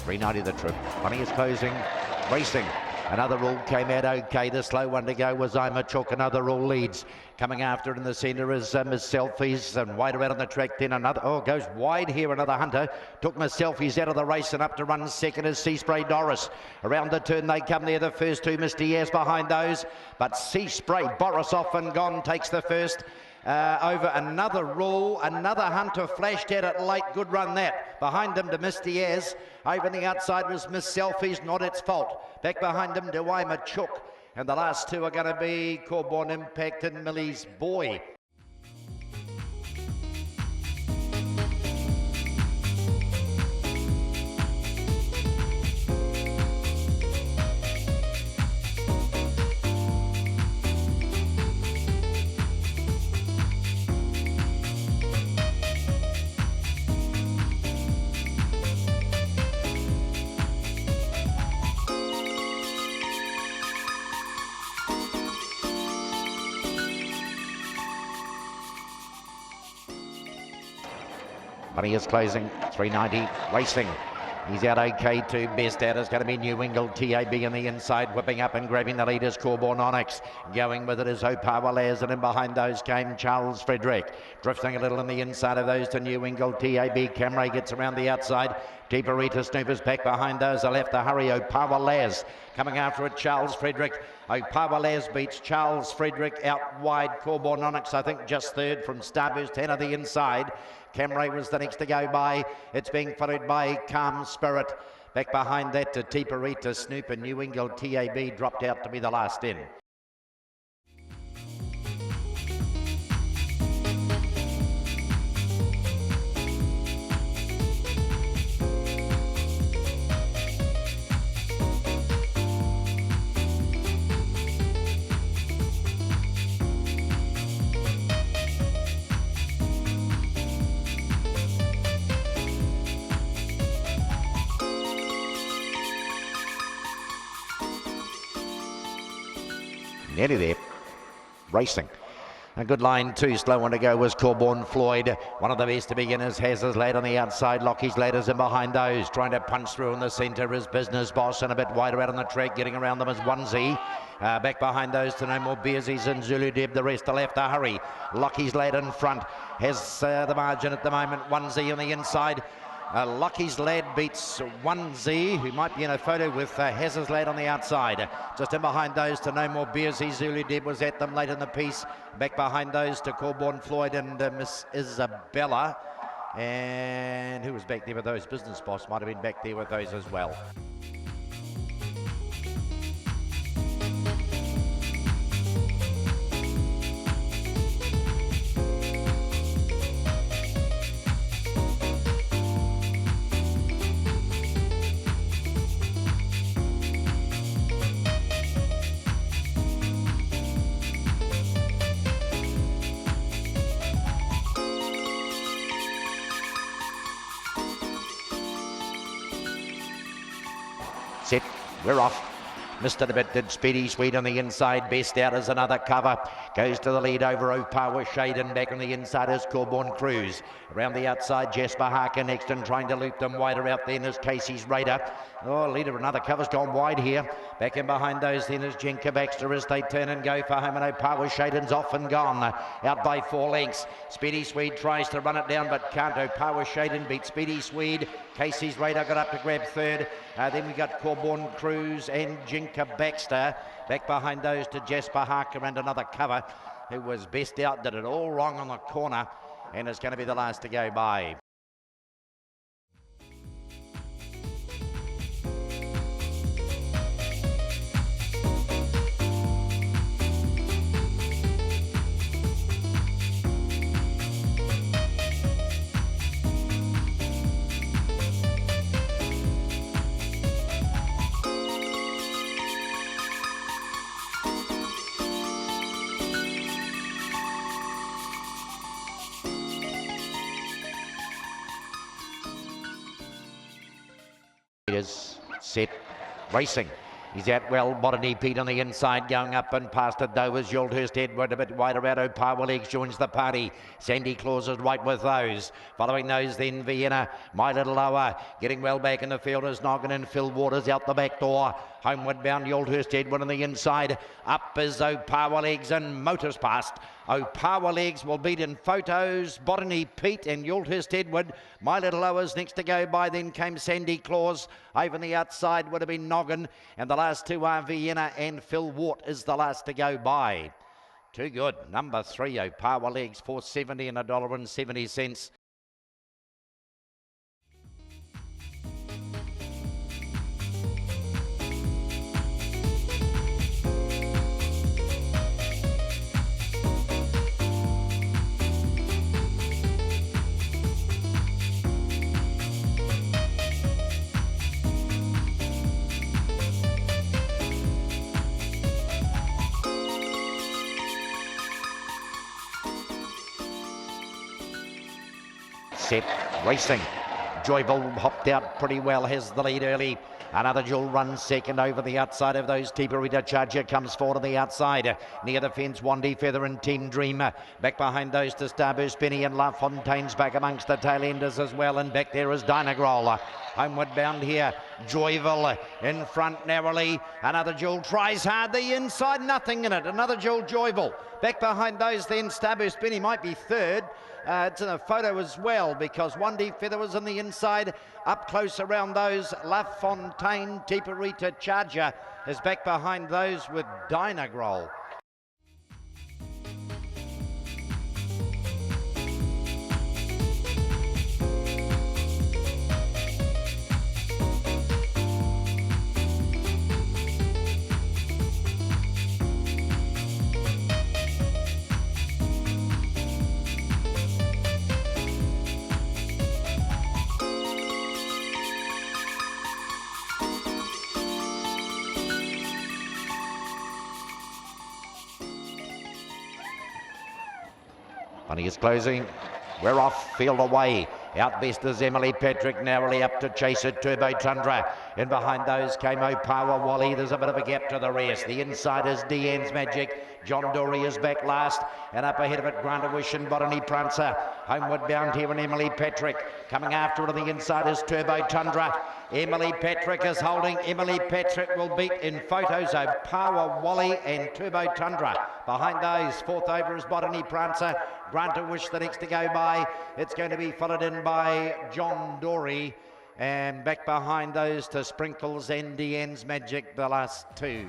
390 the trip. Money is closing, racing. Another rule came out okay. The slow one to go was I'm a Chook. Another rule leads. Coming after in the centre is Miss Selfies, and wide around on the track. Then another, goes wide here. Another Hunter took Miss Selfies out of the race, and up to run second is Sea Spray Doris. Around the turn they come there. The first two, Miss Diaz behind those, but Sea Spray Boris off and gone takes the first. Over another rule, another Hunter flashed at it late. Good run that. Behind him to Miss Diaz. Over the outside was Miss Selfies, not its fault. Back behind him to I'm a Chook. And the last two are going to be Corborn Impact and Millie's Boy. Money is closing, 390, racing. He's out okay too. Best out is going to be New England TAB on the inside, whipping up and grabbing the leaders. Corborn Onyx going with it is Opawa Laz, and in behind those came Charles Frederick. Drifting a little on the inside of those to New England TAB. Camray gets around the outside. Deeperita Snoopers back behind those. They'll have to hurry. Opawa Laz coming after it. Charles Frederick. Opawa Laz beats Charles Frederick out wide. Corborn Onyx, I think, just third from Starburst 10 of the inside. Camray was the next to go by. It's being followed by Calm Spirit. Back behind that to Deeperita Snoop, and New England TAB dropped out to be the last in. Nearly there, racing. A good line too, slow one to go was Corborn Floyd. One of the best beginners has his lad on the outside. Lockie's ladders in behind those. Trying to punch through in the centre is Business Boss, and a bit wider out on the track. Getting around them is Onesie. Back behind those to No More Beersies and Zulu Deb. The rest will have to hurry. Lockie's lad in front has the margin at the moment. Onesie on the inside. Lucky's lad beats Onesie, who might be in a photo with Hazard's lad on the outside. Just in behind those to No More Beersies. Zulu Deb was at them late in the piece. Back behind those to Corborn Floyd and Miss Isabella. And who was back there with those? Business Boss might have been back there with those as well. Set, we're off. Missed it a bit, did Speedy Sweet on the inside. Best out is another cover. Goes to the lead over Opawa Shade, and back on the inside is Corborn Cruz. Around the outside, Jasper Harker next, and trying to loop them wider out then is Casey's Raider. Leader, another cover's gone wide here. Back in behind those then is Jenka Baxter as they turn and go for home, and Opawa Shaden's off and gone. Out by 4 lengths. Speedy Swede tries to run it down but can't. Opawa Shaden beats Speedy Swede. Casey's Raider got up to grab third. Then we got Corborn Cruz and Jenka Baxter. Back behind those to Jasper Harker and another cover who was best out, did it all wrong on the corner, and is going to be the last to go by. Set, racing. He's at well, Botany Pete on the inside, going up and past it. Dover's Yuldhurst Edward a bit wider out. Power Legs joins the party. Sandy Claus is right with those. Following those then Vienna, My Little Lower, getting well back in the field is Noggin and Phil Waters out the back door. Homeward bound Yuldhurst Edward on the inside. Up is Power Legs and Motors past. Power Legs will beat in photos. Botany Pete and Yuldhurst Edward. My Little Lower's next to go by. Then came Sandy Claus. Over on the outside would have been Noggin. And the last two are Vienna and Phil Wart is the last to go by. Too good. Number 3, Power Legs, $4.70 and $1.70. Set, racing. Joyful hopped out pretty well, has the lead early. Another Jewel runs second over the outside of those. Tiparita Charger comes forward on the outside. Near the fence, Wandy Feather and Team Dreamer. Back behind those to Starburst Penny and La Fontaine's back amongst the tail enders as well. And back there is Dynagrol. Homeward bound here, Joyful in front narrowly. Another Jewel tries hard. The inside, nothing in it. Another Jewel, Joyful. Back behind those then, Starburst Penny might be third. It's in a photo as well because Wandy Feather was on the inside. Up close around those, La Fontaine, Tiparita Charger is back behind those with Dynagrol. Money is closing. We're off, field away. Out best is Emily Patrick, narrowly up to chase it, Turbo Tundra. In behind those came Power Wally. There's a bit of a gap to the rest. The inside is Deanne's Magic. John Dory is back last. And up ahead of it, Grant Wish and Botany Prancer. Homeward bound here and Emily Patrick. Coming after it on the inside is Turbo Tundra. Emily Patrick is holding. Emily Patrick will beat in photos Power Wally and Turbo Tundra. Behind those, fourth over is Botany Prancer. Grant Wish the next to go by. It's going to be followed in by John Dory. And back behind those to Sprinkles and Deanne's Magic, the last two.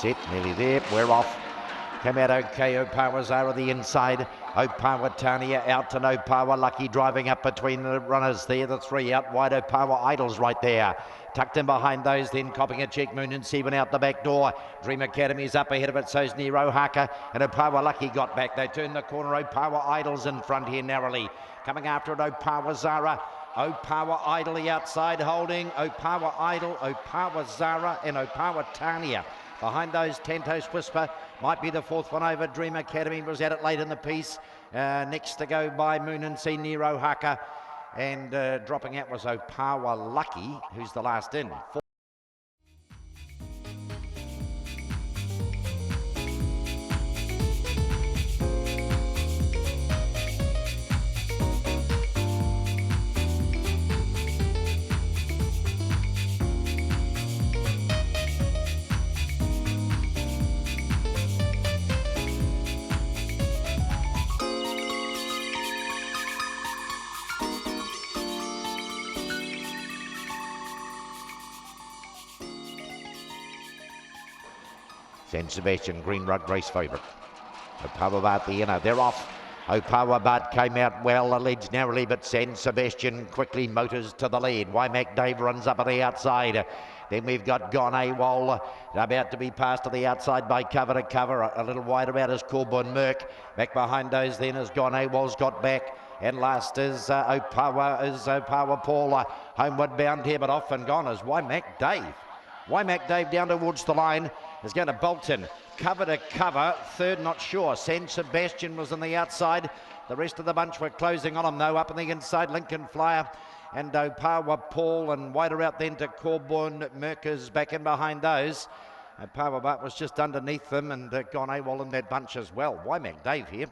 Set, nearly there, we're off. Came out okay, Opawa Zara the inside. Opawa Tania out and Opawa Lucky driving up between the runners there. The three out wide, Opawa Idols right there. Tucked in behind those, then copping a check, Moon and Seaman out the back door. Dream Academy's up ahead of it, so's Nero Haka. And Opawa Lucky got back. They turned the corner, Opawa Idols in front here narrowly. Coming after it, Opawa Zara. Opawa Idol the outside holding. Opawa Idol, Opawa Zara and Opawa Tania. Behind those, Tentos Whisper might be the fourth one over. Dream Academy was at it late in the piece. Next to go by Moon and Sea, Nero Haka. And dropping out was Opawa Lucky, who's the last in. San Sebastian, Green Rug race favourite. Opawa Vienna, they're off. Opawa Bart came out well, the leads narrowly, but San Sebastian quickly motors to the lead. Wymack Dave runs up at the outside. Then we've got Gone AWOL about to be passed to the outside by Cover to Cover. A little wider out is Corbin Merck. Back behind those then as Gone AWOL's got back. And last is Opawa Paul. Homeward bound here, but off and gone is Wymack Dave. Wymack Dave down towards the line is going to bolt in. Cover to Cover, third not sure. San Sebastian was on the outside. The rest of the bunch were closing on him though. Up on the inside, Lincoln Flyer and Opawa Paul, and wider out then to Corbin Merkers back in behind those. Opawa Bart was just underneath them, and Gone AWOL in that bunch as well. Wymack Dave here.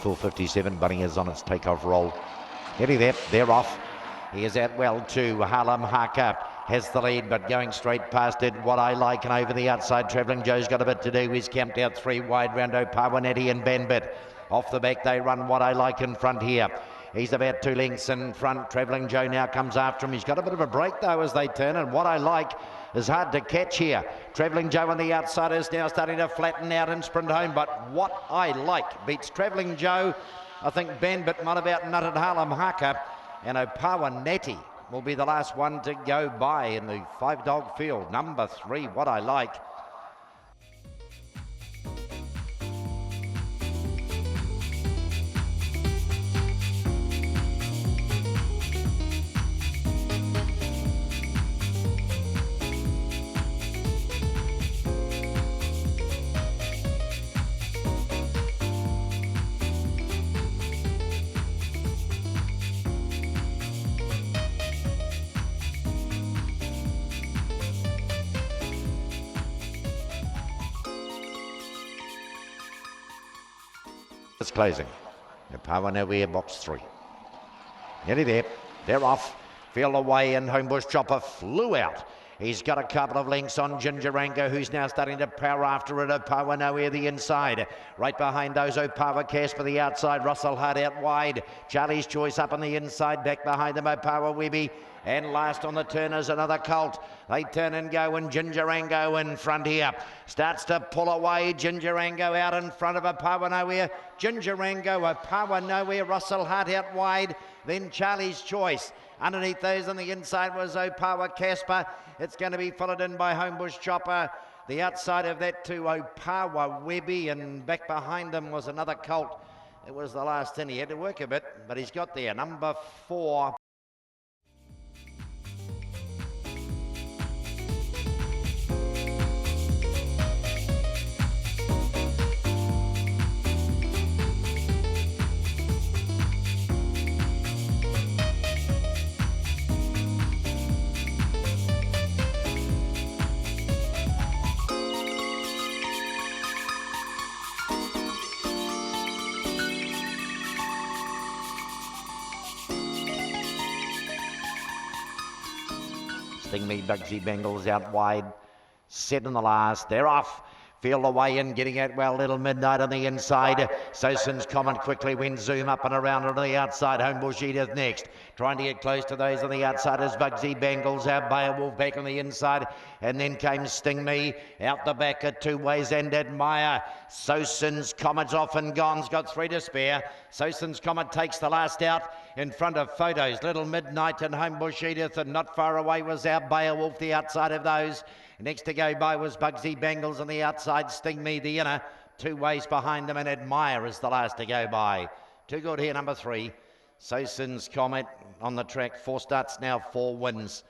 Full 57, Bunny is on its takeoff roll. Nearly there, they're off. He is out well too. Harlem Haka has the lead, but going straight past it. What I Like, and over the outside, Travelling Joe's got a bit to do. He's camped out three wide round Opawa Nettie and Benbit. Off the back, they run What I Like in front here. He's about 2 lengths in front. Travelling Joe now comes after him. He's got a bit of a break though as they turn, and What I Like is hard to catch here. Travelling Joe on the outside is now starting to flatten out and sprint home, but What I Like beats Travelling Joe. I think Benbit might have outnutted Harlem Haka, and Opawa Nettie will be the last one to go by in the 5-dog field. Number 3, What I Like. It's closing. Opawa Nowhere, box 3. Nearly there. They're off. Feel away, and Homebush Chopper flew out. He's got a couple of lengths on Gingerango, who's now starting to power after it. Opawa Nowhere the inside. Right behind those, Opawa Casper the outside. Russell Hart out wide. Charlie's Choice up on the inside. Back behind them, Opawa Webby. And last on the turn is another colt. They turn and go, and Gingerango in front here. Starts to pull away. Gingerango out in front of Opawa Nowhere. Gingerango, Opawa Nowhere, Russell Hart out wide. Then Charlie's Choice. Underneath those on the inside was Opawa Casper. It's going to be followed in by Homebush Chopper. The outside of that to Opawa Webby, and back behind him was another colt. It was the last in. He had to work a bit, but he's got there. Number 4. Sting Me, Bugsy Bengals out wide. 7 in the last. They're off. Feel the way in, getting out well. Little Midnight on the inside. Soson's Comment quickly wins Zoom up and around on the outside. Homebush Edith next. Trying to get close to those on the outside is Bugsy Bengals. Out Beowulf back on the inside. And then came Sting Me. Out the back at 2 ways and Admire. Soson's Comment's off and gone's got 3 to spare. Soson's Comment takes the last out in front of Photos. Little Midnight and Homebush Edith, and not far away was our Beowulf, the outside of those. Next to go by was Bugsy Bengals on the outside. Sting Me, the inner. 2 ways behind them, and Admire is the last to go by. Too good here, number 3. Soson's Comment on the track. 4 starts now, 4 wins.